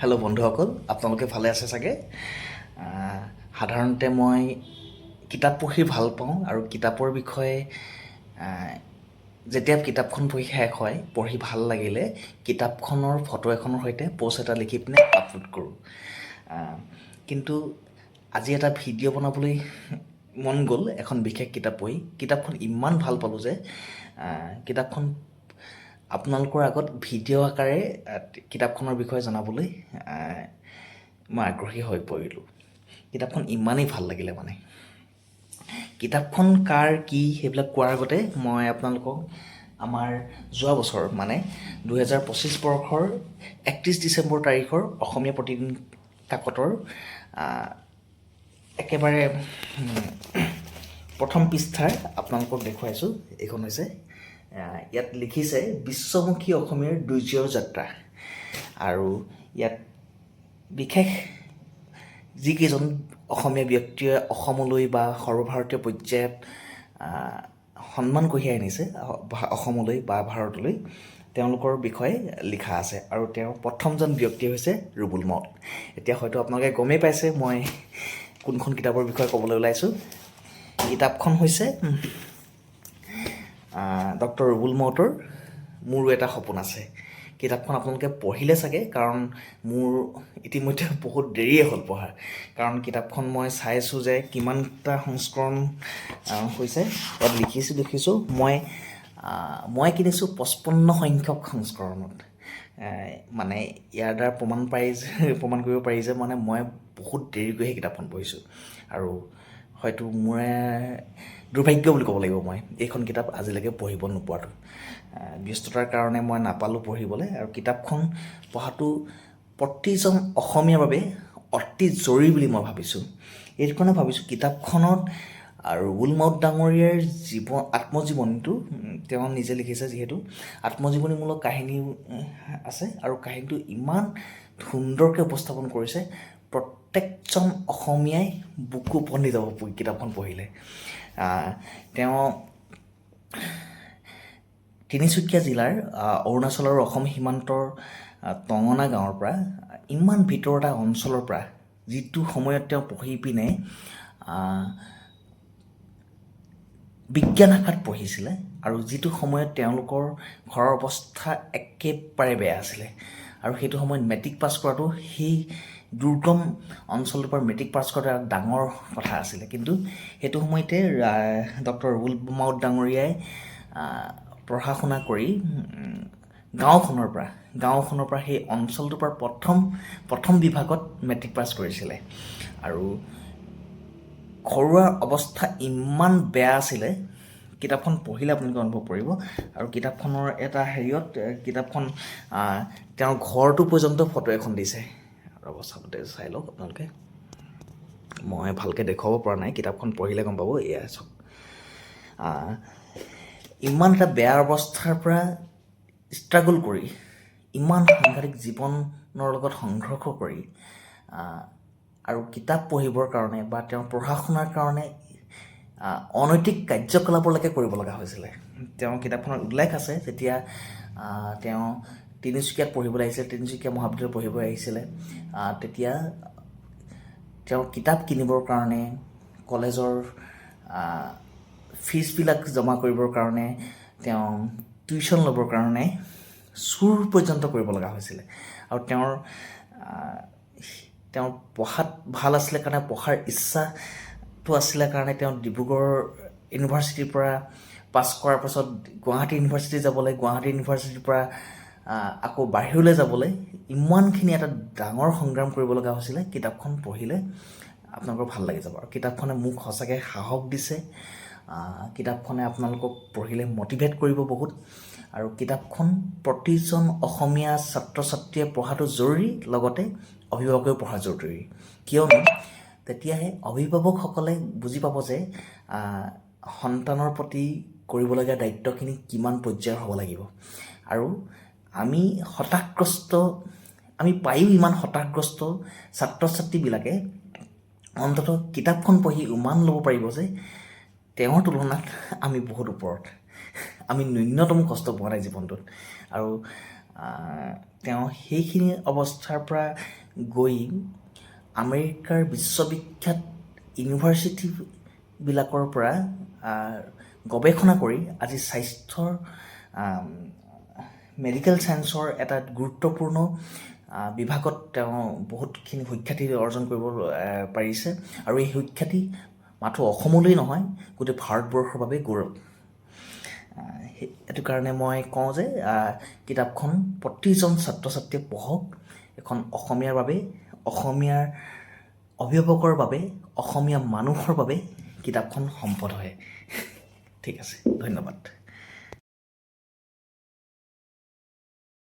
Hello' বন্ধুসকল, আপোনালোকে ভালে আছে চাগে? সাধাৰণতে মই কিতাপ পঢ়ি ভাল পাওঁ আৰু কিতাপৰ বিষয়ে যেতিয়া কিতাপখন পঢ়ি শেষ হয়, পঢ়ি ভাল লাগিলে কিতাপখনৰ ফটো এখনৰ সৈতে প'ষ্ট এটা লিখি পিনে আপলোড কৰোঁ। কিন্তু আজি এটা ভিডিঅ' বনাবলৈ মন গ'ল এখন বিশেষ কিতাপ পঢ়ি। কিতাপখন ইমান ভাল পালোঁ যে কিতাপখন আপোনালোকৰ আগত ভিডিঅ' আকাৰে কিতাপখনৰ বিষয়ে জনাবলৈ মই আগ্ৰহী হৈ পৰিলোঁ। কিতাপখন ইমানেই ভাল লাগিলে মানে। কিতাপখন কাৰ কি সেইবিলাক কোৱাৰ আগতে মই আপোনালোকক আমাৰ যোৱা বছৰ মানে 2025 বৰ্ষৰ 31 ডিচেম্বৰ তাৰিখৰ অসমীয়া প্ৰতিদিন কাকতৰ একেবাৰে প্ৰথম পৃষ্ঠাৰ আপোনালোকক দেখুৱাইছোঁ। এইখন হৈছে ইয়াত লিখিছে বিশ্বমুখী অসমীয়াৰ দুৰ্যৰ যাত্ৰা। আৰু ইয়াত বিশেষ যিকেইজন অসমীয়া ব্যক্তিয়ে অসমলৈ বা সৰ্বভাৰতীয় পৰ্যায়ত সন্মান কঢ়িয়াই আনিছে অসমলৈ বা ভাৰতলৈ, তেওঁলোকৰ বিষয়ে লিখা আছে। আৰু তেওঁৰ প্ৰথমজন ব্যক্তি হৈছে ৰুবুল মাউত। এতিয়া হয়তো আপোনালোকে গমেই পাইছে মই কোনখন কিতাপৰ বিষয়ে ক'বলৈ ওলাইছোঁ। কিতাপখন হৈছে ডক্টৰ ৰুবুল মাউতৰ মোৰো এটা সপোন আছে। কিতাপখন আপোনালোকে পঢ়িলে চাগে, কাৰণ মোৰ ইতিমধ্যে বহুত দেৰিয়ে হ'ল পঢ়াৰ। কাৰণ কিতাপখন মই চাইছোঁ যে কিমানটা সংস্কৰণ হৈছে। ইয়াত দেখিছোঁ মই কিনিছোঁ 55 সংখ্যক সংস্কৰণত। মানে ইয়াৰ দ্বাৰা প্ৰমাণ কৰিব পাৰি যে মানে মই বহুত দেৰিকৈহে কিতাপখন পঢ়িছোঁ। আৰু হয়তো মোৰ দুৰ্ভাগ্য বুলি ক'ব লাগিব মই এইখন কিতাপ আজিলৈকে পঢ়িব নোপোৱাটো। ব্যস্ততাৰ কাৰণে মই নাপালোঁ পঢ়িবলৈ। আৰু কিতাপখন পঢ়াটো প্ৰতিজন অসমীয়াৰ বাবে অতি জৰুৰী বুলি মই ভাবিছোঁ। এইটো কাৰণে ভাবিছোঁ কিতাপখনত ৰুবুল মাউত ডাঙৰীয়াৰ আত্মজীৱনীটো তেওঁ নিজে লিখিছে, যিহেতু আত্মজীৱনীমূলক কাহিনী আছে আৰু কাহিনীটো ইমান সুন্দৰকৈ উপস্থাপন কৰিছে, প্ৰত্যেকজন অসমীয়াই বুকু উপন্দি যাব কিতাপখন পঢ়িলে। তেওঁ তিনিচুকীয়া জিলাৰ অৰুণাচল আৰু অসম সীমান্তৰ টঙনা গাঁৱৰ পৰা, ইমান ভিতৰ এটা অঞ্চলৰ পৰা, যিটো সময়ত তেওঁ পঢ়ি পিনে বিজ্ঞান শাখাত পঢ়িছিলে আৰু যিটো সময়ত তেওঁলোকৰ ঘৰৰ অৱস্থা একেবাৰে বেয়া আছিলে। আৰু সেইটো সময়ত মেট্ৰিক পাছ কৰাটো, সেই দুৰ্গম অঞ্চলটোৰ পৰা মেট্ৰিক পাছ কৰাটো এটা ডাঙৰ কথা আছিলে। কিন্তু সেইটো সময়তে ডক্টৰ ৰুবুল মাউত ডাঙৰীয়াই পঢ়া শুনা কৰি গাঁওখনৰ পৰা সেই অঞ্চলটোৰ পৰা প্ৰথম বিভাগত মেট্ৰিক পাছ কৰিছিলে। আৰু ঘৰুৱাৰ অৱস্থা ইমান বেয়া আছিলে, কিতাপখন পঢ়িলে আপোনালোকে অনুভৱ কৰিব। আৰু কিতাপখনৰ এটা কিতাপখন তেওঁৰ ঘৰটো পৰ্যন্ত ফটো এখন দিছে। অৱস্থাতে চাই লওক আপোনালোকে, মই ভালকৈ দেখুৱাব পৰা নাই, কিতাপখন পঢ়িলে গম পাব। এয়া চাওক, ইমান এটা বেয়া অৱস্থাৰ পৰা ষ্ট্ৰাগল কৰি, ইমান সাংঘাতিক জীৱনৰ লগত সংঘৰ্ষ কৰি আৰু কিতাপ পঢ়িবৰ কাৰণে বা তেওঁৰ পঢ়া শুনাৰ কাৰণে অনৈতিক কাৰ্যকলাপলৈকে কৰিব লগা হৈছিলে। তেওঁ কিতাপখনত উল্লেখ আছে, যেতিয়া তেওঁ তিনিচুকীয়াত পঢ়িবলৈ আহিছিলে, তিনিচুকীয়া মহাবিদ্যালয়ত পঢ়িবলৈ আহিছিলে, তেতিয়া তেওঁ কিতাপ কিনিবৰ কাৰণে, কলেজৰ ফিজবিলাক জমা কৰিবৰ কাৰণে, তেওঁ টিউশ্যন ল'বৰ কাৰণে চুৰ পৰ্যন্ত কৰিব লগা হৈছিলে। আৰু তেওঁৰ পঢ়াত ভাল আছিলে কাৰণে, পঢ়াৰ ইচ্ছাটো আছিলে কাৰণে তেওঁ ডিব্ৰুগড় ইউনিভাৰ্চিটিৰ পৰা পাছ কৰাৰ পাছত গুৱাহাটী ইউনিভাৰ্চিটি যাবলৈ, গুৱাহাটী ইউনিভাৰ্চিটিৰ পৰা আকৌ বাহিৰলৈ যাবলৈ ইমানখিনি এটা ডাঙৰ সংগ্ৰাম কৰিব লগা হৈছিলে। কিতাপখন পঢ়িলে আপোনালোকৰ ভাল লাগি যাব। আৰু কিতাপখনে মোক সঁচাকৈ সাহস দিছে। কিতাপখনে আপোনালোকক পঢ়িলে মটিভেট কৰিব বহুত। আৰু কিতাপখন প্ৰতিজন অসমীয়া ছাত্ৰ ছাত্ৰীয়ে পঢ়াটো জৰুৰী, লগতে অভিভাৱকেও পঢ়া জৰুৰী। কিয়নো তেতিয়াহে অভিভাৱকসকলে বুজি পাব যে সন্তানৰ প্ৰতি কৰিবলগীয়া দায়িত্বখিনি কিমান পৰ্যায়ৰ হ'ব লাগিব। আৰু আমি পায়ো ইমান হতাশগ্ৰস্ত ছাত্ৰ ছাত্ৰীবিলাকে অন্ততঃ কিতাপখন পঢ়ি উমান ল'ব পাৰিব যে তেওঁৰ তুলনাত আমি বহুত ওপৰত, আমি ন্যূনতম কষ্ট পোৱা নাই জীৱনটোত। আৰু তেওঁ সেইখিনি অৱস্থাৰ পৰা গৈ আমেৰিকাৰ বিশ্ববিখ্যাত ইউনিভাৰ্চিটিবিলাকৰ পৰা গৱেষণা কৰি আজি স্বাস্থ্যৰ মেডিকেল ছায়েন্সৰ এটা গুৰুত্বপূৰ্ণ বিভাগত তেওঁ বহুতখিনি সুখ্যাতি অৰ্জন কৰিব পাৰিছে আৰু এই সুখ্যাতি মাথো অসমলৈ নহয় গোটেই ভাৰতবৰ্ষৰ বাবে গৌৰৱ। এইটো কাৰণে মই কওঁ যে কিতাপখন প্ৰতিজন ছাত্ৰ ছাত্ৰীয়ে পঢ়ক। এখন অসমীয়াৰ বাবে, অসমীয়াৰ অভিভাৱকৰ বাবে, অসমীয়া মানুহৰ বাবে কিতাপখন সম্পদ হয়। ঠিক আছে, ধন্যবাদ।